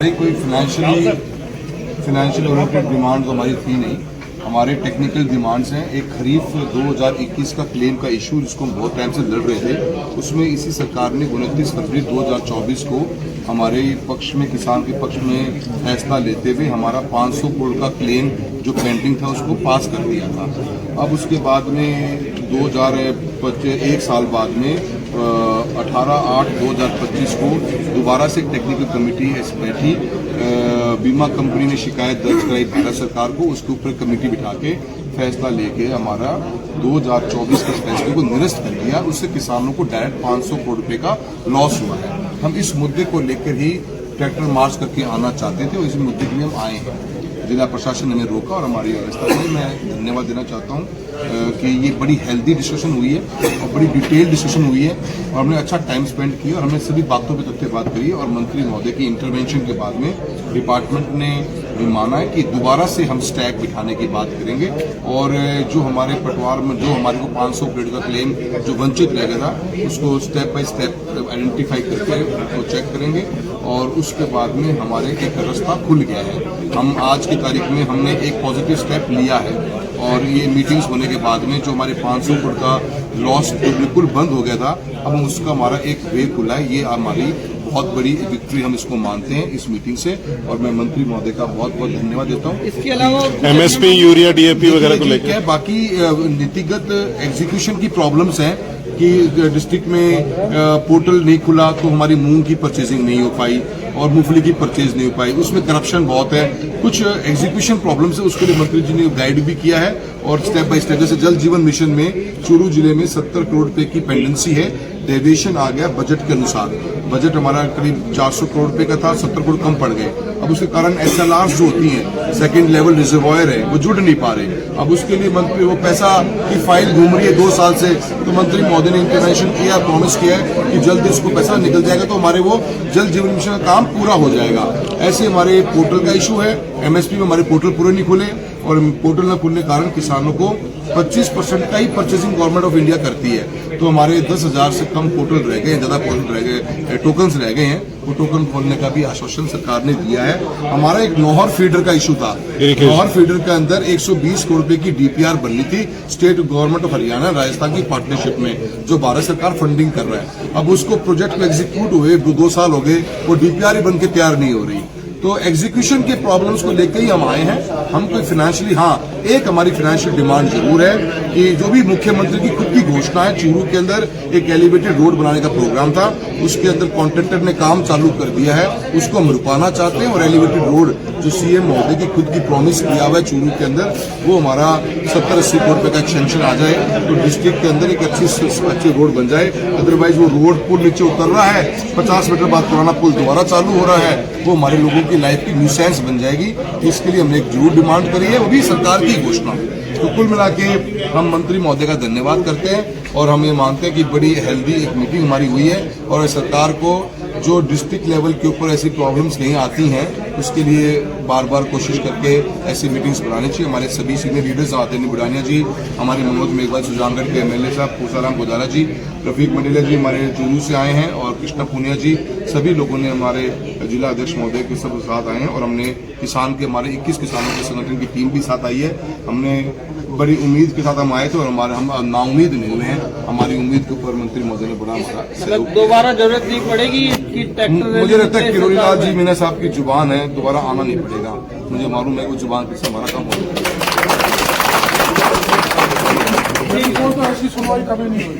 कोई financial oriented demands हमारी थी नहीं। हमारे टेक्निकल डिमांड्स हैं। एक खरीफ 2021 का क्लेम का इशू जिसको हम बहुत टाइम से लड़ रहे थे, उसमें इसी सरकार ने 29 फरवरी 2024 को हमारे पक्ष में, किसान के पक्ष में फैसला लेते हुए हमारा 500 करोड़ का क्लेम जो पेंडिंग था उसको पास कर दिया था। अब उसके बाद में 1 साल बाद में 18/8/2025 को दोबारा से एक टेक्निकल कमेटी बैठी। बीमा कंपनी ने शिकायत दर्ज कराई भारत सरकार को, उसके ऊपर कमेटी बिठा के फैसला लेके हमारा 2024 के फैसले को निरस्त कर दिया। उससे किसानों को डायरेक्ट 500 करोड़ रुपए का लॉस हुआ है। हम इस मुद्दे को लेकर ही ट्रैक्टर मार्च करके आना चाहते थे और इस मुद्दे के लिए हम आए हैं। जिला प्रशासन ने हमें रोका और हमारी व्यवस्था में मैं धन्यवाद देना चाहता हूं कि ये बड़ी हेल्दी डिस्कशन हुई है और बड़ी डिटेल डिस्कशन हुई है और हमने अच्छा टाइम स्पेंड किया और हमने सभी बातों पे तथ्य बात करी और मंत्री महोदय की इंटरवेंशन के बाद में डिपार्टमेंट ने माना है कि दोबारा से हम स्टैक बिठाने की बात करेंगे और जो हमारे पटवार में जो हमारे को 500 करोड़ का क्लेम जो वंचित रह गया था उसको स्टेप बाय स्टेप आइडेंटिफाई करके उसको चेक करेंगे और उसके बाद में हमारे एक रास्ता खुल गया है। हम आज की तारीख में हमने एक पॉजिटिव स्टेप लिया है और ये मीटिंग्स होने के बाद में जो हमारे 500 करोड़ का लॉस जो बिल्कुल बंद हो गया था, अब उसका हमारा एक वे खुला है। ये हमारी बहुत बड़ी विक्ट्री हम इसको मानते हैं इस मीटिंग से और मैं मंत्री महोदय का बहुत बहुत धन्यवाद देता हूँ। इसके अलावा एमएसपी, यूरिया, डीएपी वगैरह को लेकर बाकी नीतिगत एग्जीक्यूशन की प्रॉब्लम्स हैं कि डिस्ट्रिक्ट में पोर्टल नहीं खुला तो हमारी मूंग की परचेजिंग नहीं हो पाई और मूंगफली की परचेज नहीं हो पाई। उसमें करप्शन बहुत है, कुछ एग्जीक्यूशन प्रॉब्लम्स है, उसके लिए मंत्री जी ने गाइड भी किया है और स्टेप बाय स्टेप जैसे जल जीवन मिशन में चूरू जिले में 70 करोड़ रुपए की पेंडेंसी है। डेविएशन आ गया बजट के अनुसार। बजट हमारा करीब 400 करोड़ रुपए का था, 70 करोड़ कम पड़ गए। अब उसके कारण SLRs जो होती हैं, सेकंड लेवल रिजर्वायर है, वो जुड़ नहीं पा रहे। अब उसके लिए मंत्री वो पैसा की फाइल घूम रही है 2 साल से, तो मंत्री महोदय ने इंटरवेंशन किया, प्रॉमिस किया है कि जल्द इसको पैसा निकल जाएगा तो हमारे वो जल जीवन मिशन का काम पूरा हो जाएगा। ऐसे हमारे पोर्टल का इशू है। MSP में हमारे पोर्टल पूरे नहीं खुले और पोर्टल न खुलने के कारण किसानों को 25% का ही परचेजिंग गवर्नमेंट ऑफ इंडिया करती है, तो हमारे 10,000 से कम पोर्टल रह गए, ज्यादा पोर्टल रह गए, टोकन्स रह गए हैं। वो टोकन खोलने का भी आश्वासन सरकार ने दिया है। हमारा एक नौहर फीडर का इशू था। नौहर फीडर के अंदर 120 करोड़ रुपए की DPR बननी थी state government of Haryana Rajasthan की पार्टनरशिप में, जो भारत सरकार फंडिंग कर रहा है। अब उसको प्रोजेक्ट को एग्जीक्यूट हुए 2 साल हो गए, वो DPR ही बन के तैयार नहीं हो रही। तो एग्जीक्यूशन के प्रॉब्लम्स को लेकर ही हम आए हैं। हम कोई फाइनेंशियली, एक हमारी फाइनेंशियल डिमांड जरूर है कि जो भी मुख्यमंत्री की खुद की घोषणा है, चूरू के अंदर एक एलिवेटेड रोड बनाने का प्रोग्राम था, उसके अंदर कॉन्ट्रैक्टर ने काम चालू कर दिया है, उसको हम रुकाना चाहते हैं और एलिवेटेड रोड जो CM महोदय की खुद की प्रॉमिस किया हुआ है चूरू के अंदर, वो हमारा 70-80 करोड़ रुपए का एक्सटेंशन आ जाए तो डिस्ट्रिक्ट के अंदर एक अच्छी रोड बन जाए। अदरवाइज वो रोड पुल नीचे उतर रहा है, 50 मीटर बाद पुराना पुल दोबारा चालू हो रहा है, वो हमारे लोगों की लाइफ की न्यूसेंस बन जाएगी। इसके लिए हमने एक जरूर डिमांड करी है, वो भी सरकार की घोषणा। तो कुल मिला के हम मंत्री महोदय का धन्यवाद करते हैं और हम ये मानते हैं कि बड़ी हेल्दी एक मीटिंग हमारी हुई है और सरकार को जो डिस्ट्रिक्ट लेवल के ऊपर ऐसी प्रॉब्लम्स नहीं आती हैं उसके लिए बार बार कोशिश करके ऐसी मीटिंग्स बनानी चाहिए। हमारे सभी सीनियर लीडर्स आदित्य बुढ़ानिया जी, हमारे मनोज मेघवाल सुजानगढ़ के MLA साहब पूसाराम गोदारा जी, रफीक मंडेला जी हमारे चूरू से आए हैं और कृष्णा पूनिया जी, सभी लोगों ने हमारे जिला अध्यक्ष महोदय के सब साथ आए हैं और हमने किसान के हमारे 21 किसानों के संगठन की टीम भी साथ आई है। हमने बड़ी उम्मीद के साथ हम आए थे और हम नाउम्मीद नहीं हुए हैं। हमारी उम्मीद के ऊपर मंत्री महोदय ने बड़ा हमारा दोबारा जरूरत नहीं पड़ेगी कि ट्रैक्टर। मुझे लगता है किरोड़ी लाल जी मीना साहब की जुबान है, दोबारा आना नहीं पड़ेगा। मुझे मालूम है वो जुबान से हमारा काम हो जाएगा। ऐसी सुनवाई कभी नहीं हुई।